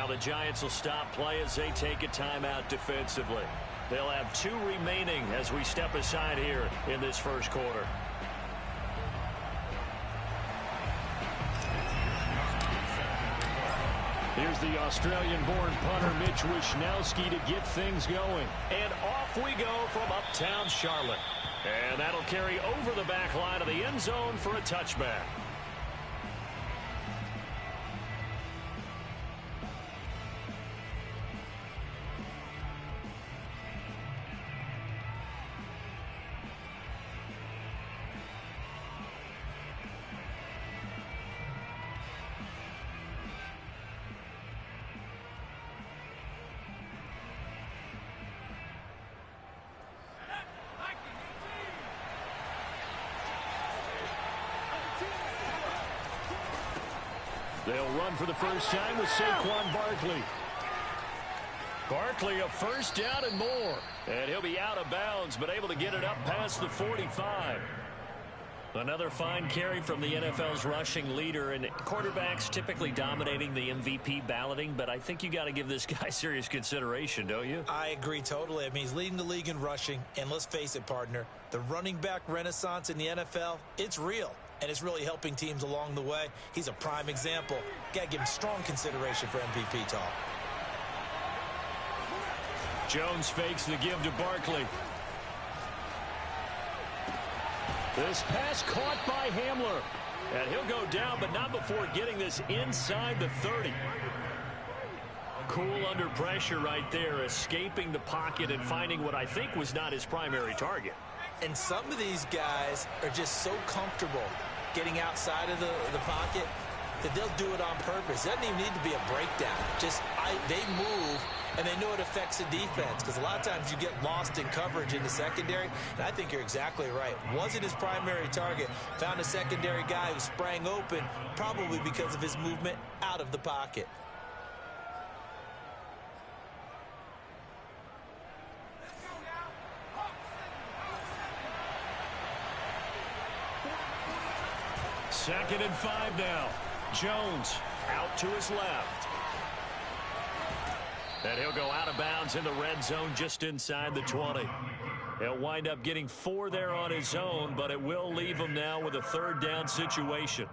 Now the Giants will stop play as they take a timeout defensively. They'll have 2 remaining as we step aside here in this first quarter. Here's the Australian-born punter Mitch Wishnowsky to get things going. And off we go from uptown Charlotte. And that'll carry over the back line of the end zone for a touchback. They'll run for the first time with Saquon Barkley. Barkley a first down and more. And he'll be out of bounds, but able to get it up past the 45. Another fine carry from the NFL's rushing leader, and quarterbacks typically dominating the MVP balloting, but I think you got to give this guy serious consideration, don't you? I agree totally. I mean, he's leading the league in rushing, and let's face it, partner, the running back renaissance in the NFL, it's real. And it's really helping teams along the way. He's a prime example. Got to give him strong consideration for MVP talk. Jones fakes the give to Barkley. This pass caught by Hamler. And he'll go down, but not before getting this inside the 30. Cool under pressure right there, escaping the pocket and finding what I think was not his primary target. And some of these guys are just so comfortable getting outside of the pocket that they'll do it on purpose. It doesn't even need to be a breakdown. They move, and they know it affects the defense, because a lot of times you get lost in coverage in the secondary, and I think you're exactly right. Wasn't his primary target. Found a secondary guy who sprang open, probably because of his movement out of the pocket. Second and 5 now. Jones out to his left. And he'll go out of bounds in the red zone just inside the 20. He'll wind up getting 4 there on his own, but it will leave him now with a third down situation.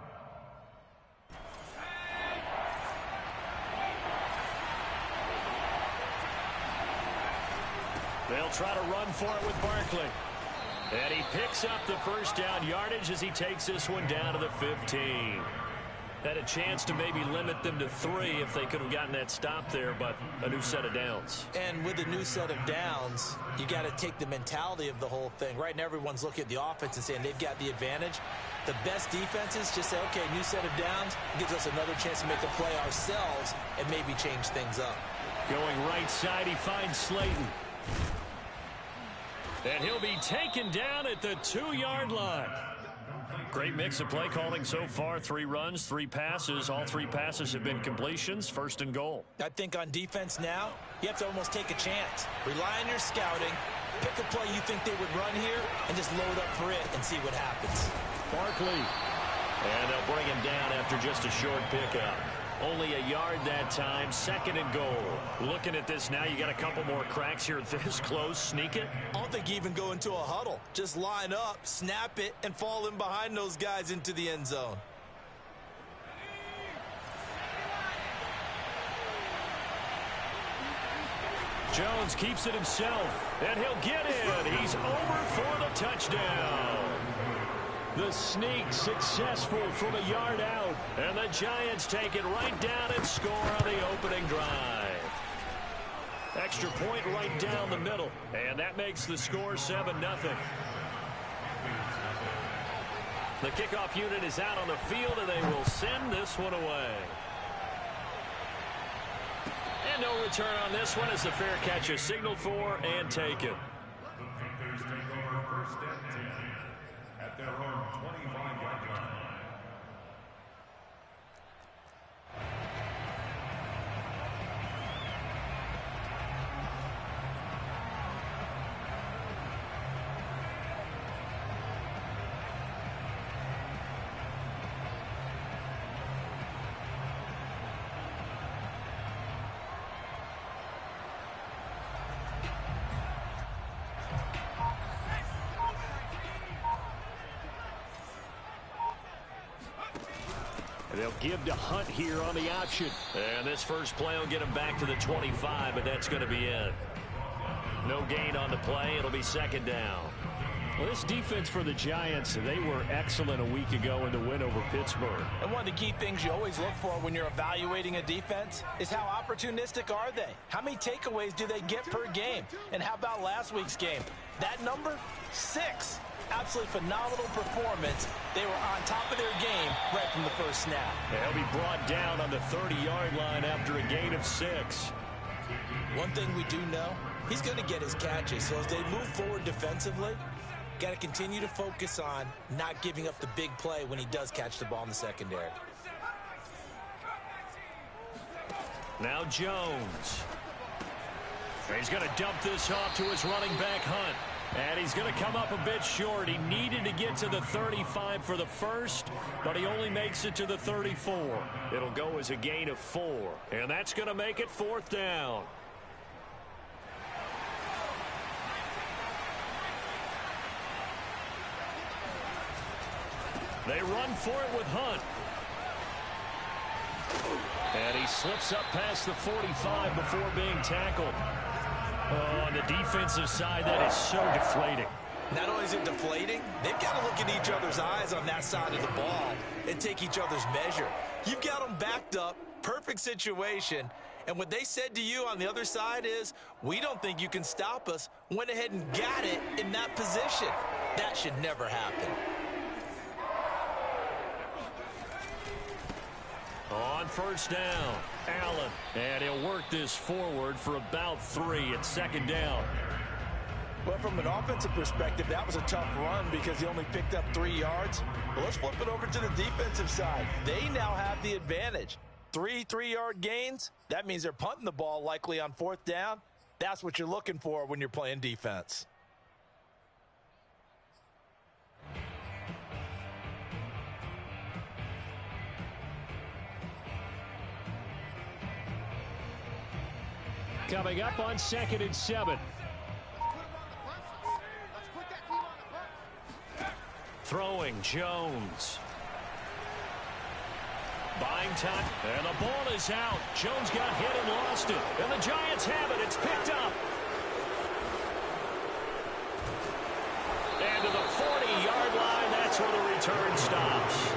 They'll try to run for it with Barkley. And he picks up the first down yardage as he takes this one down to the 15. Had a chance to maybe limit them to 3 if they could have gotten that stop there, but a new set of downs. And with a new set of downs, you got to take the mentality of the whole thing. Right now, everyone's looking at the offense and saying they've got the advantage. The best defenses just say, okay, new set of downs gives us another chance to make a play ourselves and maybe change things up. Going right side, he finds Slayton. And he'll be taken down at the 2-yard line. Great mix of play calling so far. 3 runs, 3 passes. All 3 passes have been completions. First and goal. I think on defense now, you have to almost take a chance. Rely on your scouting. Pick a play you think they would run here and just load up for it and see what happens. Barkley. And they'll bring him down after just a short pickup. Only a yard that time. Second and goal. Looking at this now, you got a couple more cracks here this close. Sneak it. I don't think you even go into a huddle. Just line up, snap it, and fall in behind those guys into the end zone. Jones keeps it himself, and he'll get in. He's over for the touchdown. The sneak successful from a yard out, and the Giants take it right down and score on the opening drive. Extra point right down the middle, and that makes the score 7-0. The kickoff unit is out on the field, and they will send this one away. And no return on this one as the fair catch is signaled for and taken. At their own 25-yard line. They'll give to Hunt here on the option. And this first play will get him back to the 25, but that's going to be it. No gain on the play. It'll be second down. Well, this defense for the Giants, they were excellent a week ago in the win over Pittsburgh. And one of the key things you always look for when you're evaluating a defense is how opportunistic are they? How many takeaways do they get per game? And how about last week's game? That number? 6. Absolutely phenomenal performance. They were on top of their game right from the first snap. They'll be brought down on the 30-yard line after a gain of 6. One thing we do know, he's going to get his catches. So as they move forward defensively, got to continue to focus on not giving up the big play when he does catch the ball in the secondary. Now Jones. He's going to dump this off to his running back, Hunt. And he's going to come up a bit short. He needed to get to the 35 for the first, but he only makes it to the 34. It'll go as a gain of 4. And that's going to make it 4th down. They run for it with Hunt. And he slips up past the 45 before being tackled. Oh, on the defensive side, that is so deflating. Not only is it deflating, they've got to look in each other's eyes on that side of the ball and take each other's measure. You've got them backed up, perfect situation, and what they said to you on the other side is, we don't think you can stop us. Went ahead and got it in that position. That should never happen. On first down, Allen. And he'll work this forward for about 3 at 2nd down. Well, from an offensive perspective, that was a tough run because he only picked up 3 yards. Well, let's flip it over to the defensive side. They now have the advantage. 3 3-yard gains. That means they're punting the ball likely on 4th down. That's what you're looking for when you're playing defense. Coming up on 2nd and 7. Throwing Jones. Buying time. And the ball is out. Jones got hit and lost it. And the Giants have it. It's picked up. And to the 40-yard line, that's where the return stops.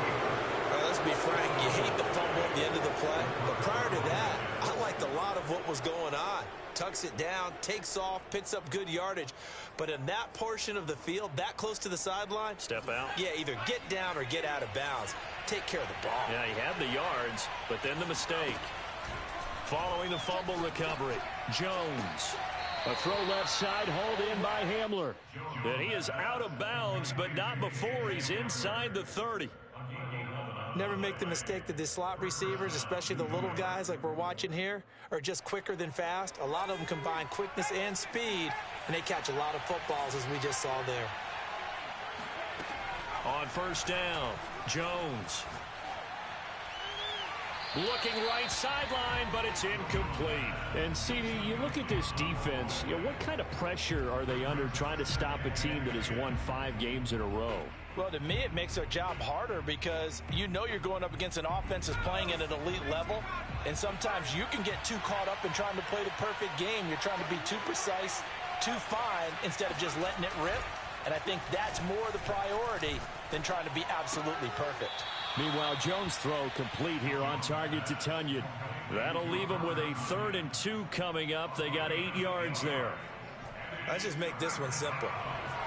Let's be frank, you hate the fumble at the end of the play. But prior to that, I liked a lot of what was going on. Tucks it down, takes off, picks up good yardage. But in that portion of the field, that close to the sideline, step out. Yeah, either get down or get out of bounds. Take care of the ball. Yeah, he had the yards, but then the mistake. Following the fumble recovery, Jones. A throw left side, hauled in by Hamler. And he is out of bounds, but not before he's inside the 30. Never make the mistake that the slot receivers, especially the little guys like we're watching here, are just quicker than fast. A lot of them combine quickness and speed, and they catch a lot of footballs, as we just saw there. On first down, Jones. Looking right sideline, but it's incomplete. And, CD, you look at this defense, what kind of pressure are they under trying to stop a team that has won 5 games in a row? Well, to me, it makes their job harder because you know you're going up against an offense that's playing at an elite level, and sometimes you can get too caught up in trying to play the perfect game. You're trying to be too precise, too fine, instead of just letting it rip. And I think that's more the priority than trying to be absolutely perfect. Meanwhile, Jones' throw complete here on target to Tunyon. That'll leave him with a 3rd and 2 coming up. They got 8 yards there. Let's just make this one simple.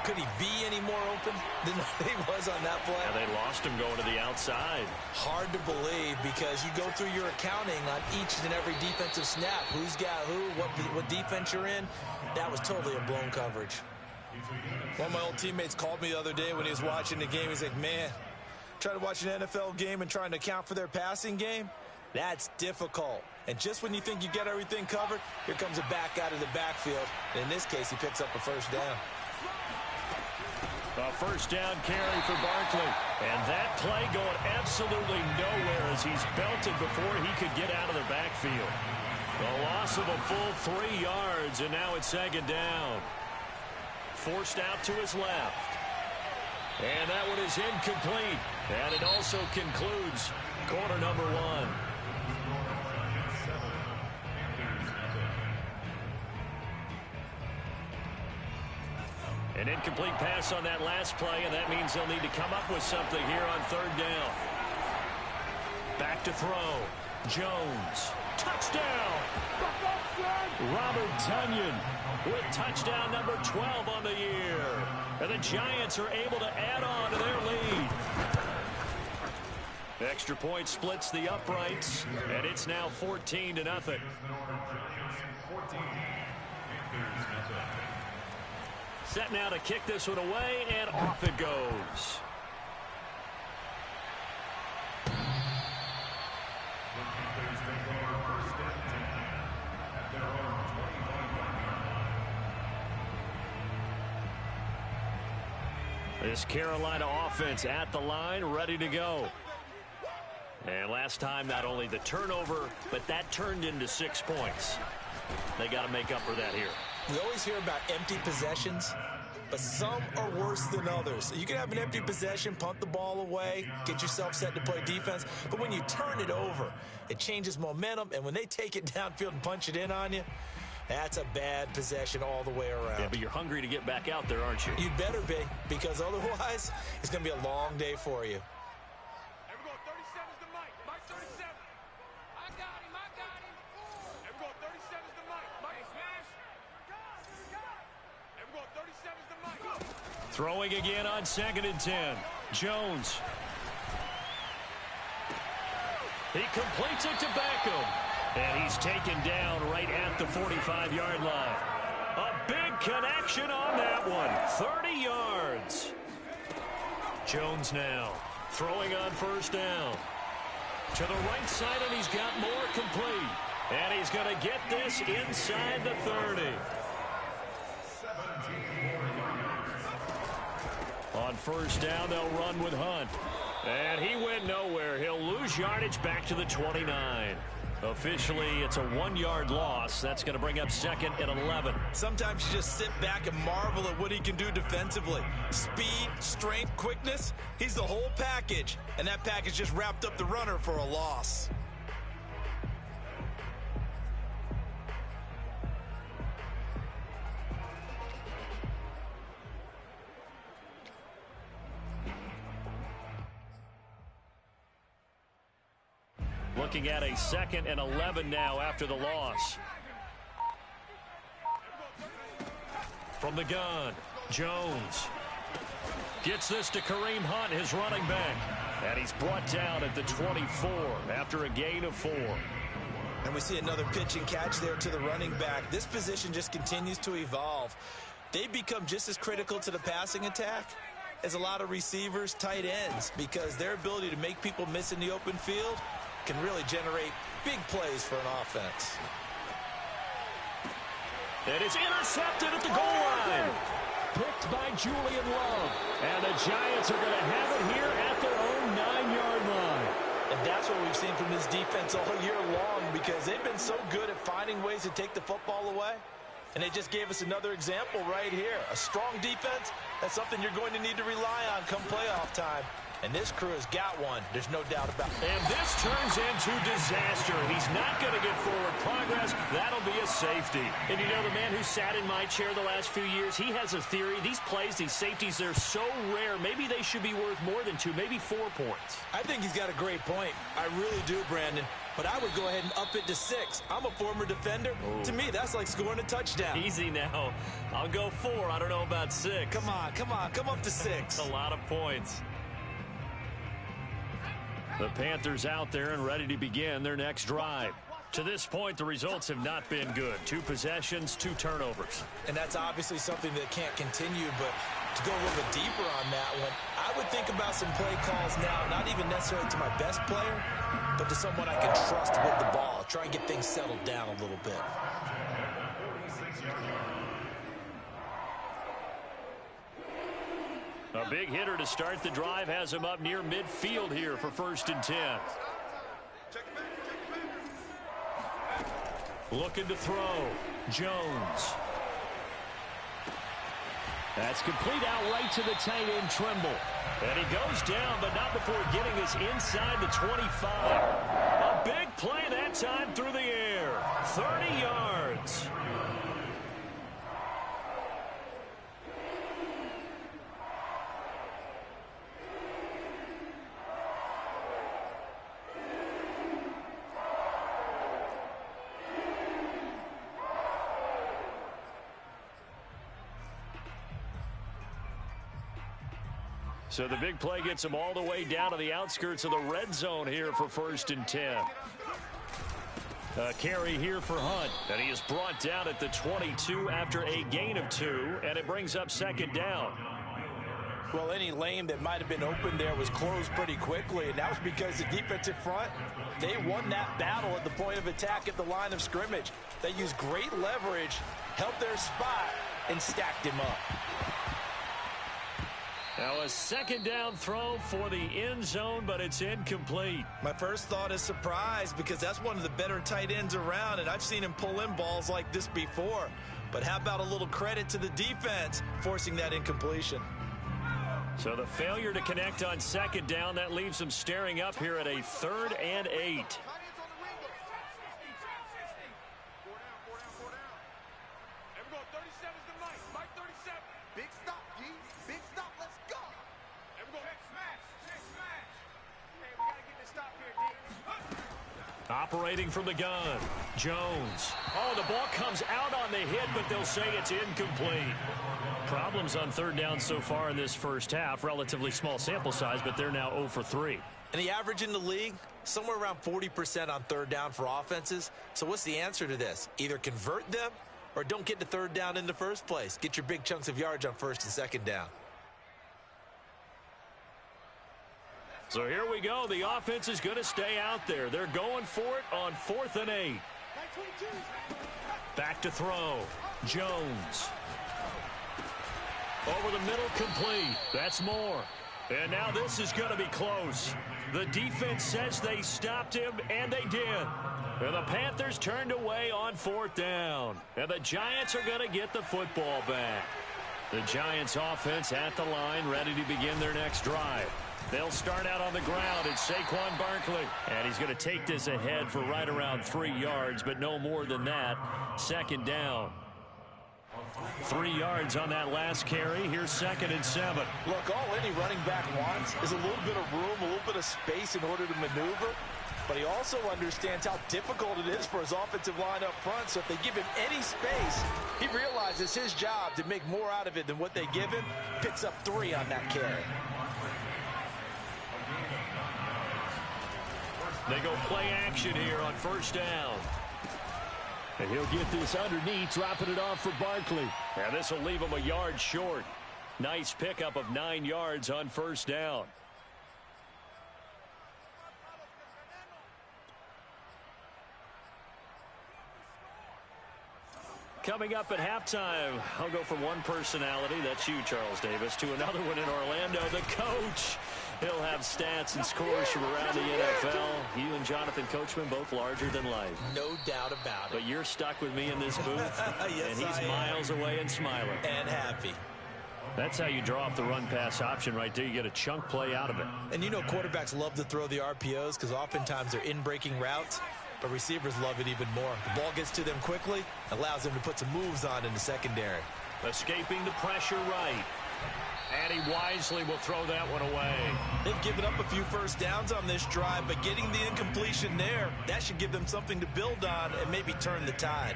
Could he be any more open than he was on that play? Yeah, they lost him going to the outside. Hard to believe because you go through your accounting on each and every defensive snap. Who's got who, what defense you're in. That was totally a blown coverage. One of my old teammates called me the other day when he was watching the game. He's like, man, trying to watch an NFL game and trying to account for their passing game, that's difficult. And just when you think you get everything covered, here comes a back out of the backfield. And in this case, he picks up a first down. A first down carry for Barkley. And that play going absolutely nowhere as he's belted before he could get out of the backfield. The loss of a full 3 yards, and now it's 2nd down. Forced out to his left. And that one is incomplete. And it also concludes quarter number one. An incomplete pass on that last play, and that means they'll need to come up with something here on third down. Back to throw. Jones. Touchdown! Robert Tonyan with touchdown number 12 on the year. And the Giants are able to add on to their lead. Extra point splits the uprights, and it's now 14-0. Set now to kick this one away, and off it goes. This Carolina offense at the line, ready to go. And last time, not only the turnover, but that turned into 6 points. They got to make up for that here. We always hear about empty possessions, but some are worse than others. You can have an empty possession, punt the ball away, get yourself set to play defense, but when you turn it over, it changes momentum, and when they take it downfield and punch it in on you, that's a bad possession all the way around. Yeah, but you're hungry to get back out there, aren't you? You'd better be, because otherwise, it's going to be a long day for you. Throwing again on 2nd and 10. Jones. He completes it to Beckham. And he's taken down right at the 45-yard line. A big connection on that one. 30 yards. Jones now throwing on first down. To the right side, and he's got more complete. And he's going to get this inside the 30. On first down, they'll run with Hunt. And he went nowhere. He'll lose yardage back to the 29. Officially, it's a 1-yard loss. That's going to bring up 2nd and 11. Sometimes you just sit back and marvel at what he can do defensively. Speed, strength, quickness. He's the whole package. And that package just wrapped up the runner for a loss. Looking at a 2nd and 11 now after the loss. From the gun, Jones gets this to Kareem Hunt, his running back. And he's brought down at the 24 after a gain of 4. And we see another pitch and catch there to the running back. This position just continues to evolve. They become just as critical to the passing attack as a lot of receivers, tight ends, because their ability to make people miss in the open field can really generate big plays for an offense. It is intercepted at the goal line. Picked by Julian Love. And the Giants are going to have it here at their own 9-yard line. And that's what we've seen from this defense all year long, because they've been so good at finding ways to take the football away. And they just gave us another example right here. A strong defense, that's something you're going to need to rely on come playoff time. And this crew has got one. There's no doubt about it. And this turns into disaster. He's not going to get forward progress. That'll be a safety. And you know, the man who sat in my chair the last few years, he has a theory. These plays, these safeties, they're so rare. Maybe they should be worth more than 2, maybe 4 points. I think he's got a great point. I really do, Brandon. But I would go ahead and up it to 6. I'm a former defender. Ooh. To me, that's like scoring a touchdown. Easy now. I'll go 4. I don't know about 6. Come on. Come up to 6. That's a lot of points. The Panthers out there and ready to begin their next drive. To this point, the results have not been good. 2 possessions, 2 turnovers. And that's obviously something that can't continue, but to go a little bit deeper on that one, I would think about some play calls now, not even necessarily to my best player, but to someone I can trust with the ball. Try and get things settled down a little bit. A big hitter to start the drive has him up near midfield here for 1st and 10. Looking to throw. Jones. That's complete out right to the tight end, Trimble. And he goes down, but not before getting us inside the 25. A big play that time through the air. 30 yards. So the big play gets him all the way down to the outskirts of the red zone here for 1st and 10. A carry here for Hunt, and he is brought down at the 22 after a gain of 2, and it brings up 2nd down. Well, any lane that might have been open there was closed pretty quickly, and that was because the defensive front, they won that battle at the point of attack at the line of scrimmage. They used great leverage, held their spot, and stacked him up. Now a 2nd down throw for the end zone, but it's incomplete. My first thought is surprise, because that's one of the better tight ends around, and I've seen him pull in balls like this before. But how about a little credit to the defense forcing that incompletion? So the failure to connect on 2nd down, that leaves them staring up here at a 3rd and 8. Operating from the gun, Jones. Oh, the ball comes out on the hit, but they'll say it's incomplete. Problems on 3rd down so far in this first half. Relatively small sample size, but they're now 0 for 3. And the average in the league, somewhere around 40% on 3rd down for offenses. So what's the answer to this? Either convert them or don't get to 3rd down in the first place. Get your big chunks of yards on 1st and 2nd down. So here we go. The offense is going to stay out there. They're going for it on 4th and 8. Back to throw. Jones. Over the middle, complete. That's more. And now this is going to be close. The defense says they stopped him, and they did. And the Panthers turned away on 4th down. And the Giants are going to get the football back. The Giants offense at the line, ready to begin their next drive. They'll start out on the ground. It's Saquon Barkley. And he's going to take this ahead for right around 3 yards, but no more than that. 2nd down. 3 yards on that last carry. Here's 2nd and 7. Look, all any running back wants is a little bit of room, a little bit of space in order to maneuver. But he also understands how difficult it is for his offensive line up front. So if they give him any space, he realizes his job to make more out of it than what they give him. Picks up 3 on that carry. They go play action here on 1st down. And he'll get this underneath, dropping it off for Barkley. And this will leave him a yard short. Nice pickup of 9 yards on 1st down. Coming up at halftime, I'll go from one personality, that's you, Charles Davis, to another one in Orlando, the coach. He'll have stats and scores from around the NFL. You and Jonathan Coachman, both larger than life. No doubt about it. But you're stuck with me in this booth, yes, and he's miles away and smiling. And happy. That's how you draw up the run-pass option right there. You get a chunk play out of it. And you know quarterbacks love to throw the RPOs because oftentimes they're in-breaking routes. But receivers love it even more. The ball gets to them quickly, allows them to put some moves on in the secondary. Escaping the pressure right. And he wisely will throw that one away. They've given up a few first downs on this drive, but getting the incompletion there, that should give them something to build on and maybe turn the tide.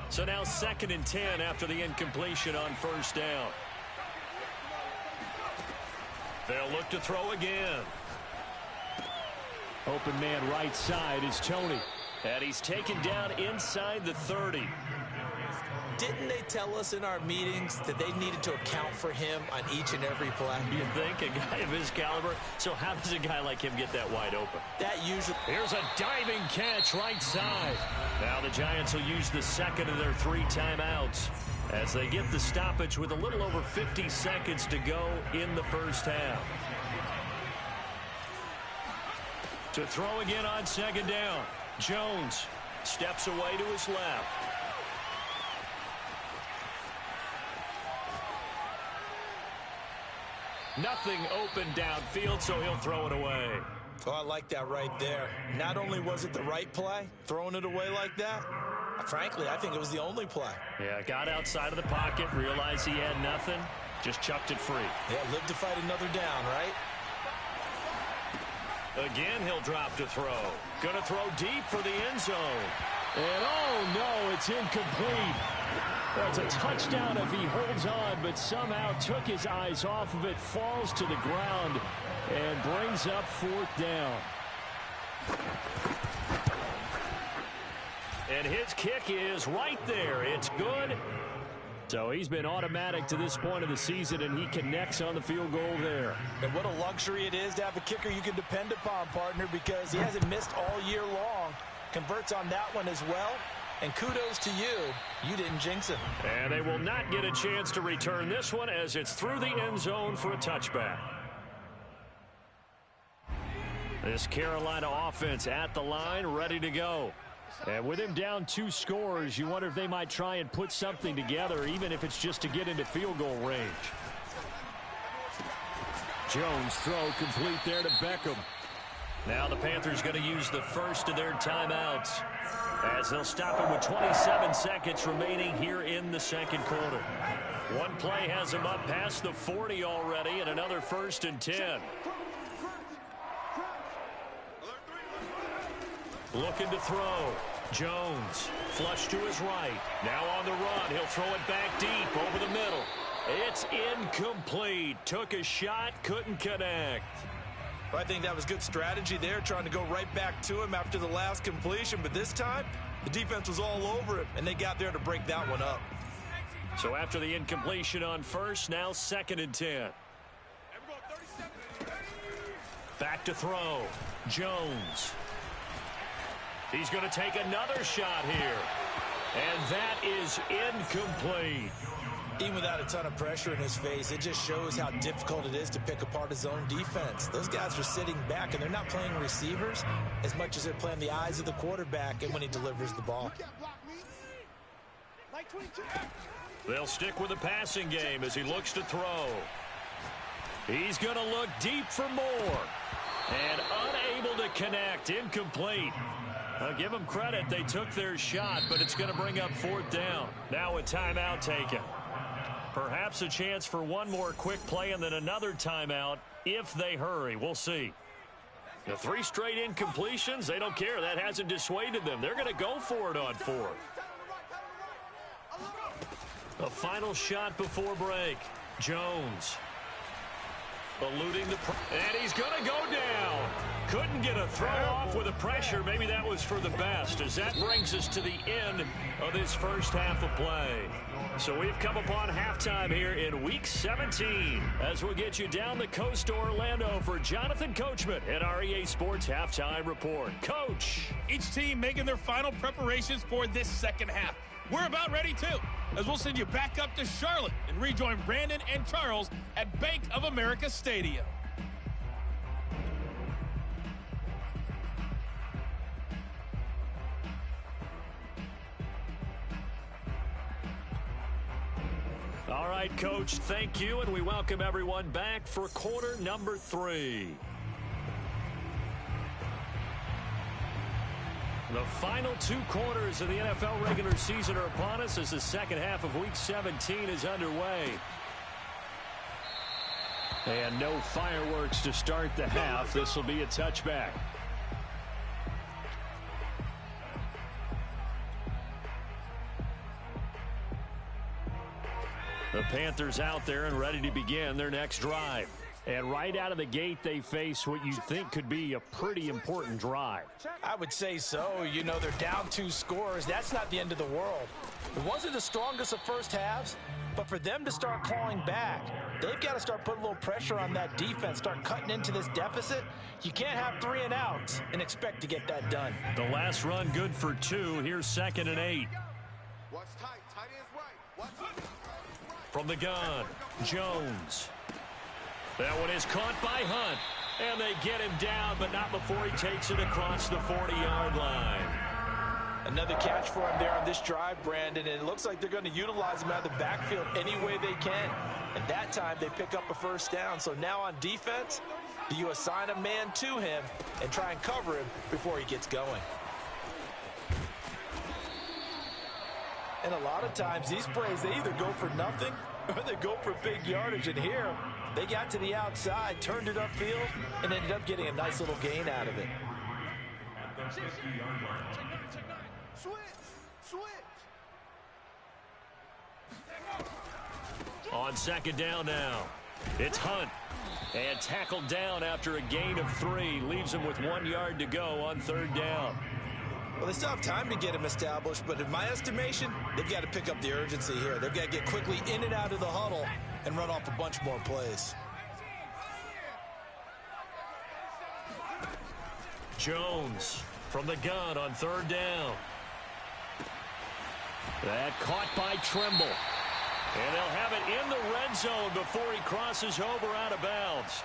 So now 2nd and 10 after the incompletion on 1st down. They'll look to throw again. Open man right side is Tony. And he's taken down inside the 30. Didn't they tell us in our meetings that they needed to account for him on each and every play? You think? A guy of his caliber? So how does a guy like him get that wide open? That usually... Here's a diving catch right side. Now the Giants will use the 2nd of their 3 timeouts as they get the stoppage with a little over 50 seconds to go in the first half. To throw again on 2nd down. Jones steps away to his left. Nothing open downfield, so he'll throw it away. Oh, I like that right there. Not only was it the right play, throwing it away like that, frankly, I think it was the only play. Yeah, got outside of the pocket, realized he had nothing, just chucked it free. Yeah, live to fight another down, right? Again, he'll drop to throw. Gonna throw deep for the end zone. And oh no, it's incomplete. That's a touchdown if he holds on, but somehow took his eyes off of it, falls to the ground, and brings up 4th down. And his kick is right there. It's good. So he's been automatic to this point of the season, and he connects on the field goal there. And what a luxury it is to have a kicker you can depend upon, partner, because he hasn't missed all year long. Converts on that one as well. And kudos to you. You didn't jinx him. And they will not get a chance to return this one as it's through the end zone for a touchback. This Carolina offense at the line, ready to go. And with him down 2 scores, you wonder if they might try and put something together, even if it's just to get into field goal range. Jones throw complete there to Beckham. Now the Panthers going to use the first of their timeouts as they'll stop him with 27 seconds remaining here in the second quarter. One play has him up past the 40 already, and another 1st and 10. Looking to throw. Jones, flush to his right. Now on the run. He'll throw it back deep over the middle. It's incomplete. Took a shot, couldn't connect. I think that was good strategy there, trying to go right back to him after the last completion. But this time, the defense was all over him, and they got there to break that one up. So after the incompletion on first, now 2nd and 10. Back to throw. Jones. He's going to take another shot here. And that is incomplete. Even without a ton of pressure in his face, it just shows how difficult it is to pick apart his own defense. Those guys are sitting back, and they're not playing receivers as much as they're playing the eyes of the quarterback and when he delivers the ball. They'll stick with the passing game as he looks to throw. He's going to look deep for more. And unable to connect. Incomplete. I'll give them credit. They took their shot, but it's going to bring up 4th down. Now a timeout taken. Perhaps a chance for one more quick play and then another timeout if they hurry. We'll see. The 3 straight incompletions, they don't care. That hasn't dissuaded them. They're going to go for it on 4th. A final shot before break. Jones. Eluding the and he's going to go down. Couldn't get a throw off with the pressure. Maybe that was for the best, as that brings us to the end of this first half of play. So we've come upon halftime here in Week 17 as we'll get you down the coast to Orlando for Jonathan Coachman at our EA Sports Halftime Report. Coach. Each team making their final preparations for this second half. We're about ready, too, as we'll send you back up to Charlotte and rejoin Brandon and Charles at Bank of America Stadium. All right, Coach, thank you, and we welcome everyone back for quarter number 3. The final 2 quarters of the NFL regular season are upon us as the second half of Week 17 is underway. And no fireworks to start the half. This will be a touchback. The Panthers out there and ready to begin their next drive. And right out of the gate, they face what you think could be a pretty important drive. I would say so. You know, they're down 2 scores. That's not the end of the world. It wasn't the strongest of first halves, but for them to start clawing back, they've got to start putting a little pressure on that defense, start cutting into this deficit. You can't have 3 and outs and expect to get that done. The last run good for 2. Here's 2nd and 8. What's tight? Tight end's right. From the gun, Jones. That one is caught by Hunt. And they get him down, but not before he takes it across the 40-yard line. Another catch for him there on this drive, Brandon, and it looks like they're going to utilize him out of the backfield any way they can. And that time, they pick up a first down. So now on defense, do you assign a man to him and try and cover him before he gets going? And a lot of times, these plays, they either go for nothing or they go for big yardage. And here, they got to the outside, turned it upfield, and ended up getting a nice little gain out of it. On second down now, it's Hunt. And tackled down after a gain of 3. Leaves him with 1 yard to go on third down. Well, they still have time to get him established, but in my estimation, they've got to pick up the urgency here. They've got to get quickly in and out of the huddle and run off a bunch more plays. Jones from the gun on third down. That caught by Trimble. And they'll have it in the red zone before he crosses over out of bounds.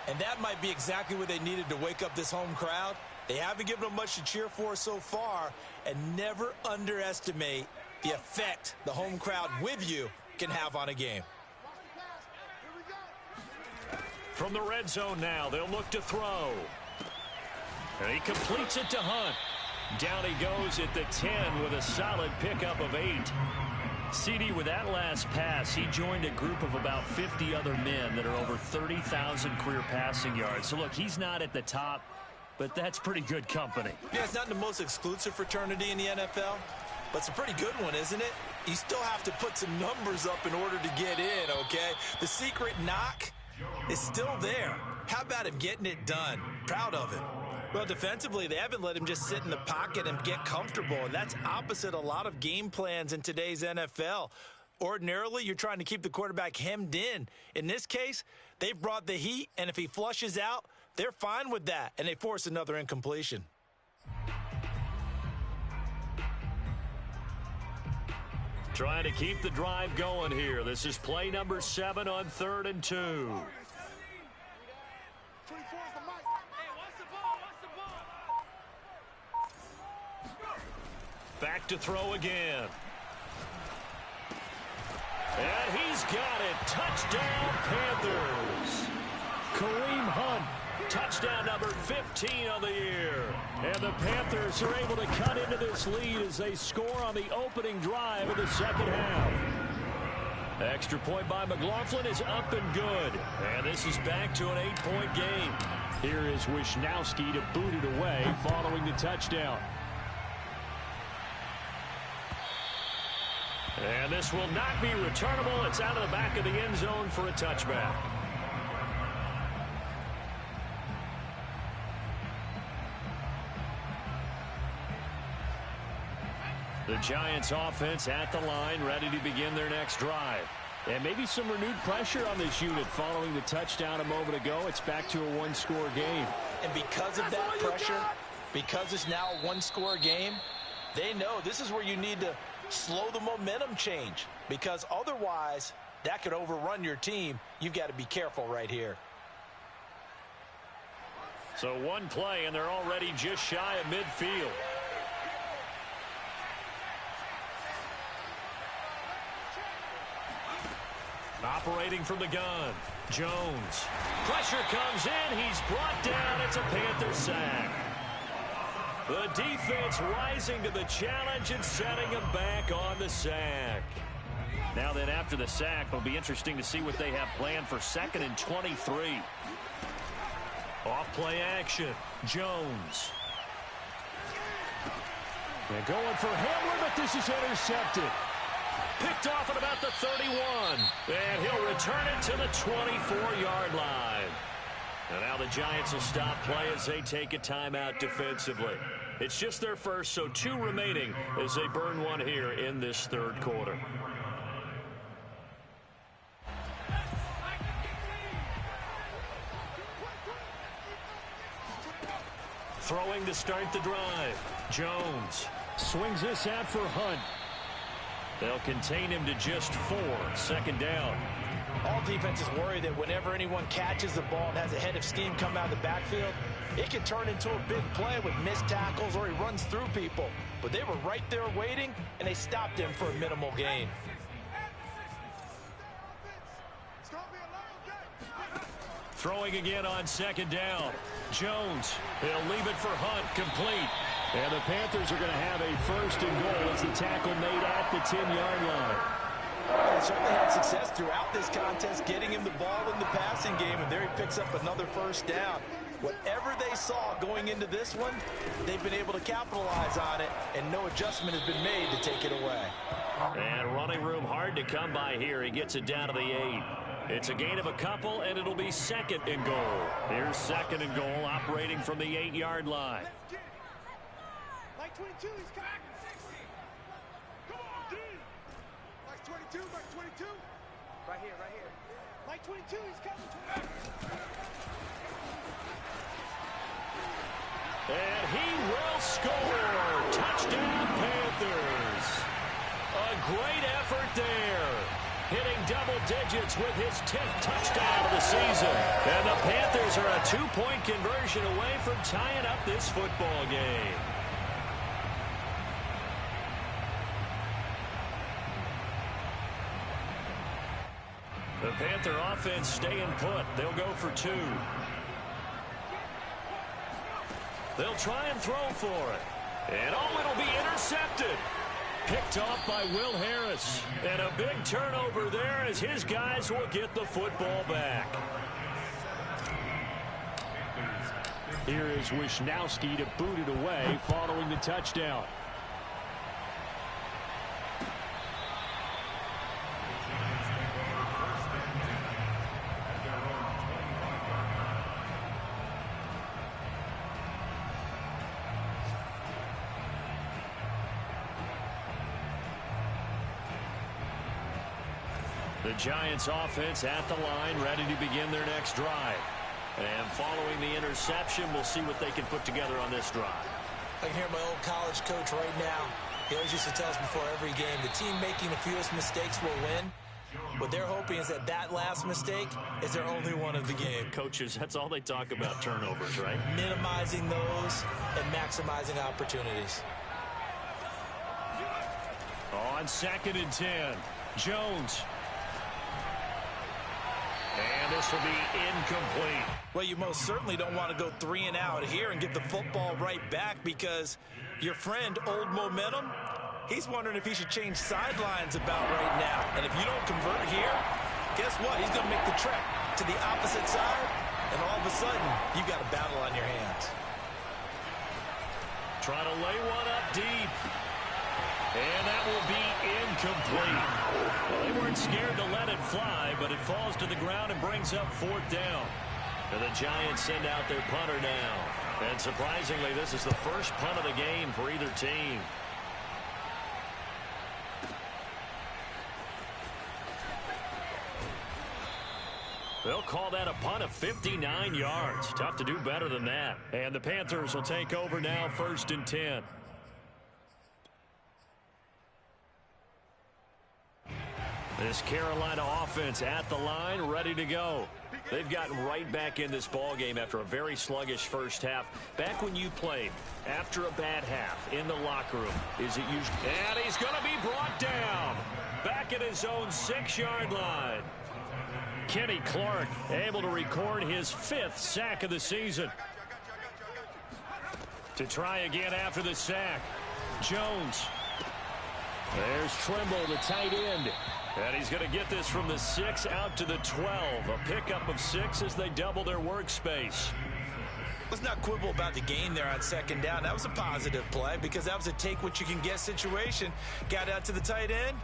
And that might be exactly what they needed to wake up this home crowd. They haven't given them much to cheer for so far, and never underestimate the effect the home crowd with you can have on a game. From the red zone now, they'll look to throw. And he completes it to Hunt. Down he goes at the 10 with a solid pickup of 8. CD, with that last pass, he joined a group of about 50 other men that are over 30,000 career passing yards. So, look, he's not at the top, but that's pretty good company. Yeah, it's not the most exclusive fraternity in the NFL, but it's a pretty good one, isn't it? You still have to put some numbers up in order to get in, okay? The secret knock is still there. How about him getting it done? Proud of him. Well, defensively, they haven't let him just sit in the pocket and get comfortable, and that's opposite a lot of game plans in today's NFL. Ordinarily, you're trying to keep the quarterback hemmed in. In this case, they've brought the heat, and if he flushes out, they're fine with that, and they force another incompletion. Trying to keep the drive going here. This is play number 7 on 3rd and 2. Back to throw again. And he's got it. Touchdown, Panthers. Kareem Hunt, touchdown number 15 of the year. And the Panthers are able to cut into this lead as they score on the opening drive of the second half. Extra point by McLaughlin is up and good. And this is back to an 8-point game. Here is Wisnowski to boot it away following the touchdown. And this will not be returnable. It's out of the back of the end zone for a touchback. The Giants offense at the line, ready to begin their next drive. And maybe some renewed pressure on this unit following the touchdown a moment ago. It's back to a one-score game. And because of that pressure, because it's now a one-score game, they know this is where you need to slow the momentum change, because otherwise that could overrun your team. You've got to be careful right here. So one play and they're already just shy of midfield. Operating from the gun, Jones. Pressure comes in. He's brought down. It's a Panther sack. The defense rising to the challenge and setting him back on the sack. Now then, after the sack, it'll be interesting to see what they have planned for 2nd and 23. Off play action, Jones. They're going for Hamler, but this is intercepted. Picked off at about the 31. And he'll return it to the 24-yard line. And now the Giants will stop play as they take a timeout defensively. It's just their first, so 2 remaining as they burn one here in this 3rd quarter. Throwing to start the drive. Jones swings this out for Hunt. They'll contain him to just 4. 2nd down. All defenses worry that whenever anyone catches the ball and has a head of steam come out of the backfield, it can turn into a big play with missed tackles or he runs through people. But they were right there waiting, and they stopped him for a minimal gain. Throwing again on second down. Jones, he'll leave it for Hunt, complete. And the Panthers are going to have a first and goal as the tackle made at the 10-yard line. They certainly had success throughout this contest, getting him the ball in the passing game, and there he picks up another first down. Whatever they saw going into this one, they've been able to capitalize on it, and no adjustment has been made to take it away. And running room hard to come by here. He gets it down to the 8. It's a gain of a couple, and it'll be second and goal. Here's second and goal, operating from the 8-yard line. Mike 22, he's coming. Come on, D. Mike 22, Mike 22. Right here, right here. Mike 22, he's coming. And he will score. Touchdown, Panthers. A great effort there. Hitting double digits with his 10th touchdown of the season. And the Panthers are a 2-point conversion away from tying up this football game. The Panther offense staying put. They'll go for 2. They'll try and throw for it. And it'll be intercepted. Picked off by Will Harris. And a big turnover there as his guys will get the football back. Here is Wisnowski to boot it away following the touchdown. The Giants offense at the line, ready to begin their next drive. And following the interception, we'll see what they can put together on this drive. I can hear my old college coach right now. He always used to tell us before every game, the team making the fewest mistakes will win. What they're hoping is that last mistake is their only one of the game. Coaches, that's all they talk about, turnovers, right? Minimizing those and maximizing opportunities. On second and 10, Jones. And this will be incomplete. Well, you most certainly don't want to go 3 and out here and get the football right back, because your friend, Old Momentum, he's wondering if he should change sidelines about right now. And if you don't convert here, guess what? He's going to make the trek to the opposite side, and all of a sudden, you've got a battle on your hands. Trying to lay one up deep. And that will be incomplete. Well, they weren't scared to let it fly, but it falls to the ground and brings up 4th down. And the Giants send out their punter now. And surprisingly, this is the first punt of the game for either team. They'll call that a punt of 59 yards. Tough to do better than that. And the Panthers will take over now, 1st and 10. This Carolina offense at the line, ready to go. They've gotten right back in this ballgame after a very sluggish first half. Back when you played, after a bad half in the locker room, is it usually... And he's going to be brought down. Back at his own 6-yard line. Kenny Clark able to record his 5th sack of the season. To try again after the sack. Jones. There's Trimble, the tight end. And he's going to get this from the 6 out to the 12. A pickup of 6 as they double their workspace. Let's not quibble about the gain there on 2nd down. That was a positive play, because that was a take-what-you-can-get situation. Got out to the tight end.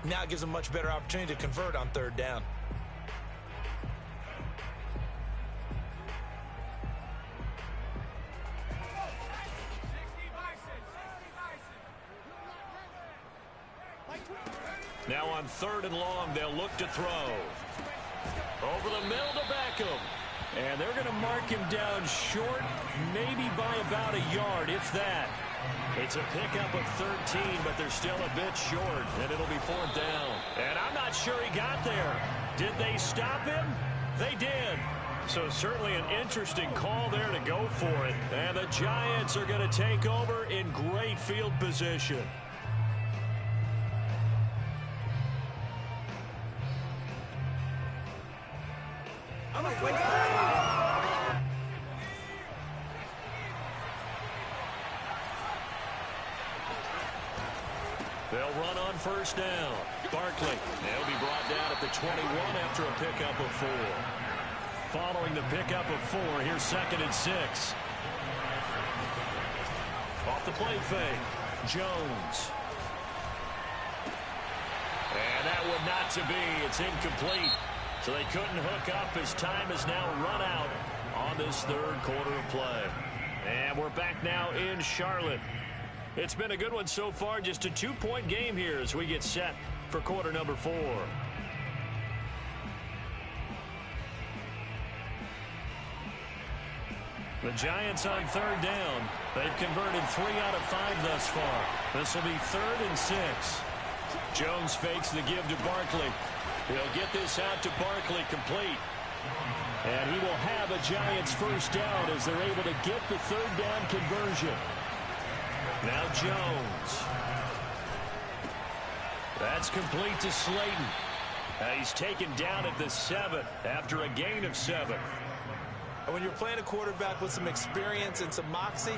Now it gives them a much better opportunity to convert on 3rd down. Now on 3rd and long, they'll look to throw. Over the middle to Beckham. And they're going to mark him down short, maybe by about a yard, if that. It's a pickup of 13, but they're still a bit short, and it'll be 4th down. And I'm not sure he got there. Did they stop him? They did. So certainly an interesting call there to go for it. And the Giants are going to take over in great field position. They'll run on first down. Barkley, they'll be brought down at the 21 after a pickup of 4. Following the pickup of 4, here's 2nd and 6. Off the play fake, Jones. And that would not to be. It's incomplete. So they couldn't hook up as time is now run out on this 3rd quarter of play. And we're back now in Charlotte. It's been a good one so far. Just a 2-point game here as we get set for quarter number 4. The Giants on 3rd down. They've converted 3 out of 5 thus far. This will be 3rd and 6. Jones fakes the give to Barkley. He'll get this out to Barkley complete. And he will have a Giants first down as they're able to get the 3rd down conversion. Now Jones. That's complete to Slayton. He's taken down at the 7 after a gain of 7. When you're playing a quarterback with some experience and some moxie,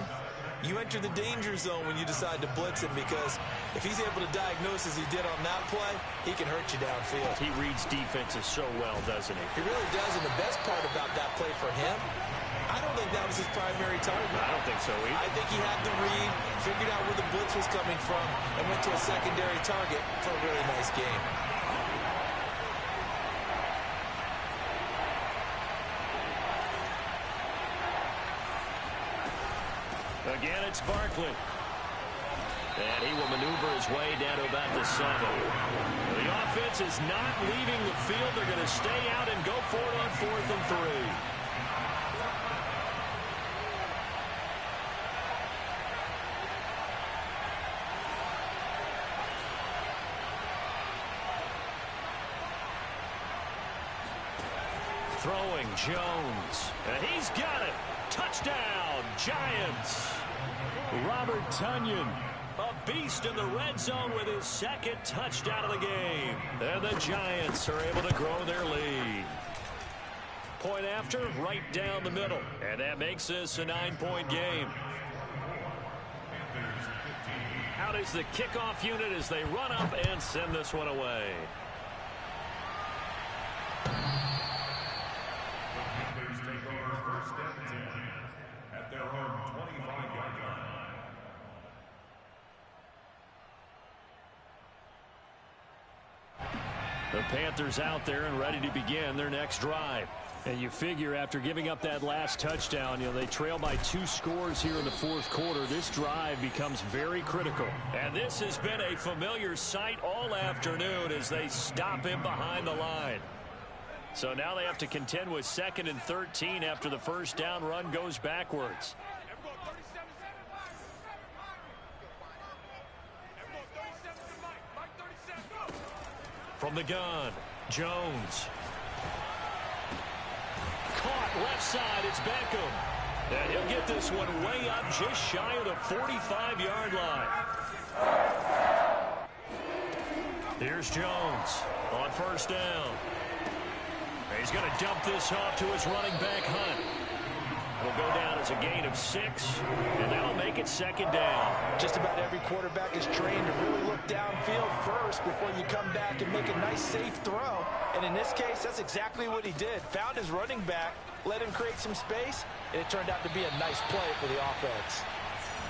you enter the danger zone when you decide to blitz him, because if he's able to diagnose as he did on that play, he can hurt you downfield. He reads defenses so well, doesn't he? He really does, and the best part about that play for him, I don't think that was his primary target. I don't think so either. I think he had the read, figured out where the blitz was coming from, and went to a secondary target for a really nice game. Again, it's Barkley. And he will maneuver his way down to about the 7. The offense is not leaving the field. They're going to stay out and go for it on 4th and 3. Throwing Jones. And he's got it. Touchdown, Giants. Robert Tonyan, a beast in the red zone with his 2nd touchdown of the game. And the Giants are able to grow their lead. Point after, right down the middle. And that makes this a 9-point game. Out is the kickoff unit as they run up and send this one away. The Panthers out there and ready to begin their next drive. And you figure after giving up that last touchdown, they trail by 2 scores here in the 4th quarter. This drive becomes very critical. And this has been a familiar sight all afternoon as they stop him behind the line. So now they have to contend with 2nd and 13 after the first down run goes backwards. From the gun, Jones. Caught left side, it's Beckham. And he'll get this one way up just shy of the 45-yard line. Here's Jones on first down. He's going to dump this off to his running back, Hunt. It'll go down as a gain of 6, and that'll make it 2nd down. Just about every quarterback is trained to really look downfield first before you come back and make a nice, safe throw. And in this case, that's exactly what he did. Found his running back, let him create some space, and it turned out to be a nice play for the offense.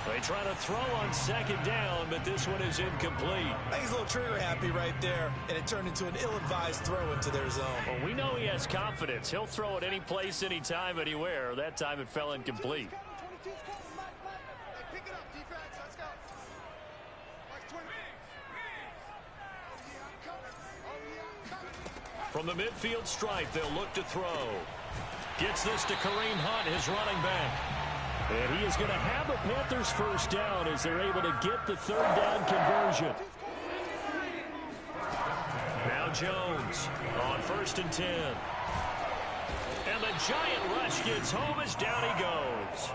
They try to throw on 2nd down, but this one is incomplete. I think he's a little trigger happy right there, and it turned into an ill-advised throw into their zone. Well, we know he has confidence. He'll throw it any place, anytime, anywhere. That time it fell incomplete. From the midfield stripe, they'll look to throw. Gets this to Kareem Hunt, his running back. And he is going to have the Panthers first down as they're able to get the 3rd down conversion. Now Jones on 1st and 10. And And the giant rush gets home as down he goes.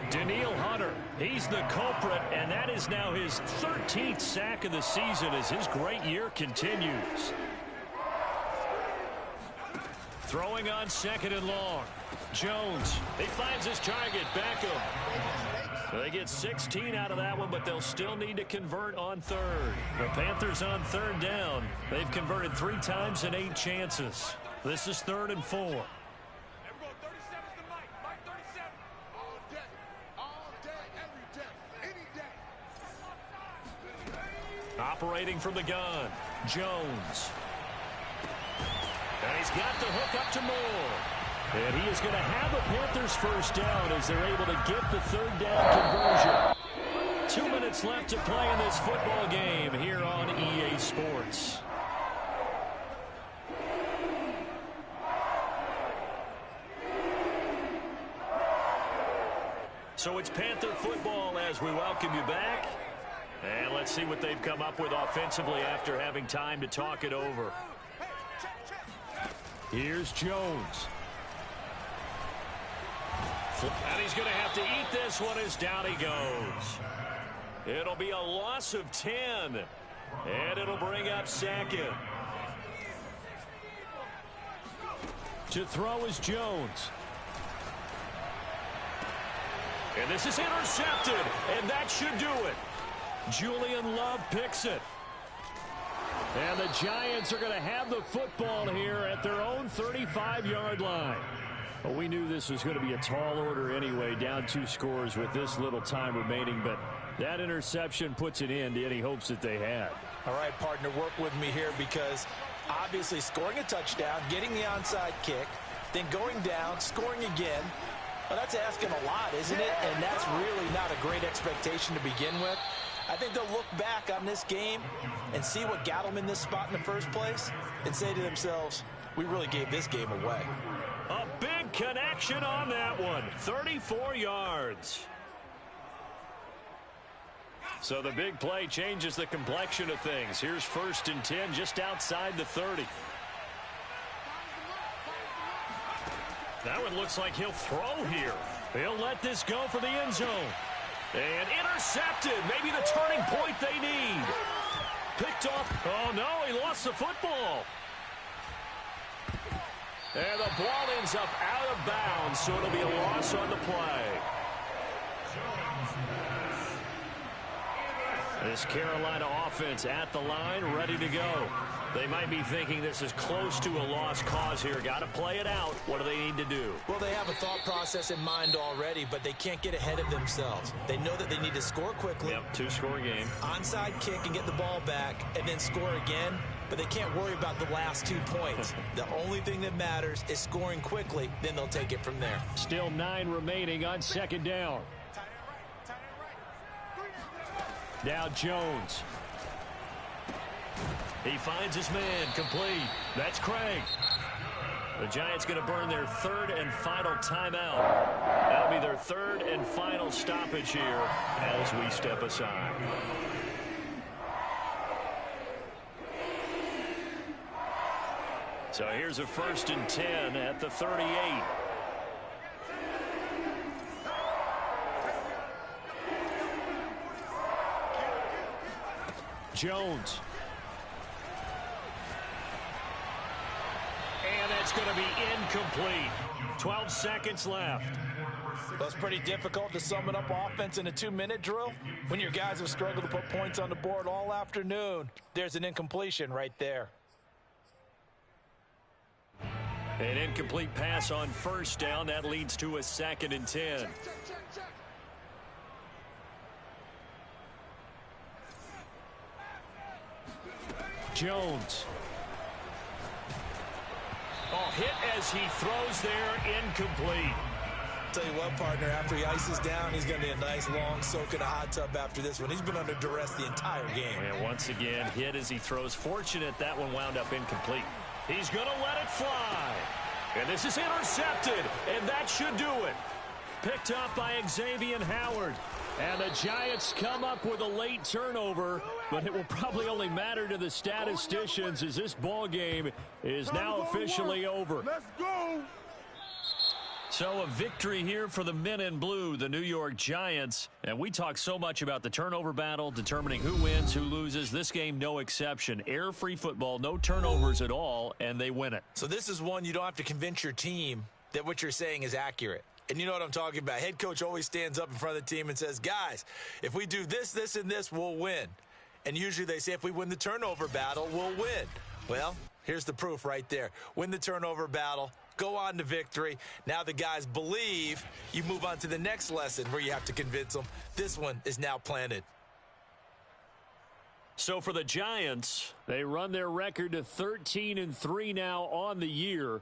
Daniil Hunter, he's the culprit, and that is now his 13th sack of the season as his great year continues. Throwing on 2nd and long. Jones, he finds his target, Beckham. They get 16 out of that one, but they'll still need to convert on 3rd. The Panthers on 3rd down. They've converted 3 times in 8 chances. This is 3rd and 4. Operating from the gun, Jones. And he's got the hook up to Moore. And he is going to have the Panthers first down as they're able to get the 3rd down conversion. 2 minutes left to play in this football game here on EA Sports. So it's Panther football as we welcome you back. And let's see what they've come up with offensively after having time to talk it over. Here's Jones. And he's going to have to eat this one as down he goes. It'll be a loss of 10. And it'll bring up 2nd. To throw is Jones. And this is intercepted. And that should do it. Julian Love picks it. And the Giants are going to have the football here at their own 35-yard line. Well, we knew this was going to be a tall order anyway, down 2 scores with this little time remaining, but that interception puts an end to any hopes that they had. All right, partner, work with me here because obviously scoring a touchdown, getting the onside kick, then going down, scoring again. Well, that's asking a lot, isn't it? And that's really not a great expectation to begin with. I think they'll look back on this game and see what got them in this spot in the first place and say to themselves, we really gave this game away. A big connection on that one. 34 yards. So the big play changes the complexion of things. Here's 1st and 10 just outside the 30. That one looks like he'll throw here. He'll let this go for the end zone. And intercepted. Maybe the turning point they need. Picked off. Oh, no, he lost the football. And the ball ends up out of bounds, so it'll be a loss on the play. This Carolina offense at the line, ready to go. They might be thinking this is close to a lost cause here. Got to play it out. What do they need to do? Well, they have a thought process in mind already, but they can't get ahead of themselves. They know that they need to score quickly. Yep, 2-score game. Onside kick and get the ball back and then score again, but they can't worry about the last 2 points. The only thing that matters is scoring quickly, then they'll take it from there. Still 9 remaining on 2nd down. Now Jones. He finds his man, complete. That's Craig. The Giants going to burn their 3rd and final timeout. That'll be their 3rd and final stoppage here as we step aside. So here's a 1st and 10 at the 38. Jones. And it's going to be incomplete. 12 seconds left. Well, it's pretty difficult to sum it up offense in a 2-minute drill when your guys have struggled to put points on the board all afternoon. There's an incompletion right there. An incomplete pass on 1st down. That leads to a 2nd and 10. Jones. Oh, hit as he throws there, incomplete. Tell you what, partner, after he ices down, he's going to need a nice long soak in a hot tub after this one. He's been under duress the entire game. And once again, hit as he throws. Fortunate that one wound up incomplete. He's going to let it fly. And this is intercepted, and that should do it. Picked up by Xavier Howard. And the Giants come up with a late turnover, but it will probably only matter to the statisticians as this ball game is now officially over. Let's go. So a victory here for the men in blue, the New York Giants. And we talk so much about the turnover battle, determining who wins, who loses. This game, no exception. Air-free football, no turnovers at all, and they win it. So this is one you don't have to convince your team that what you're saying is accurate. And you know what I'm talking about. Head coach always stands up in front of the team and says, guys, if we do this, this, and this, we'll win. And usually they say if we win the turnover battle, we'll win. Well, here's the proof right there. Win the turnover battle. Go on to victory. Now the guys believe. You move on to the next lesson where you have to convince them. This one is now planted. So for the Giants, they run their record to 13-3 now on the year.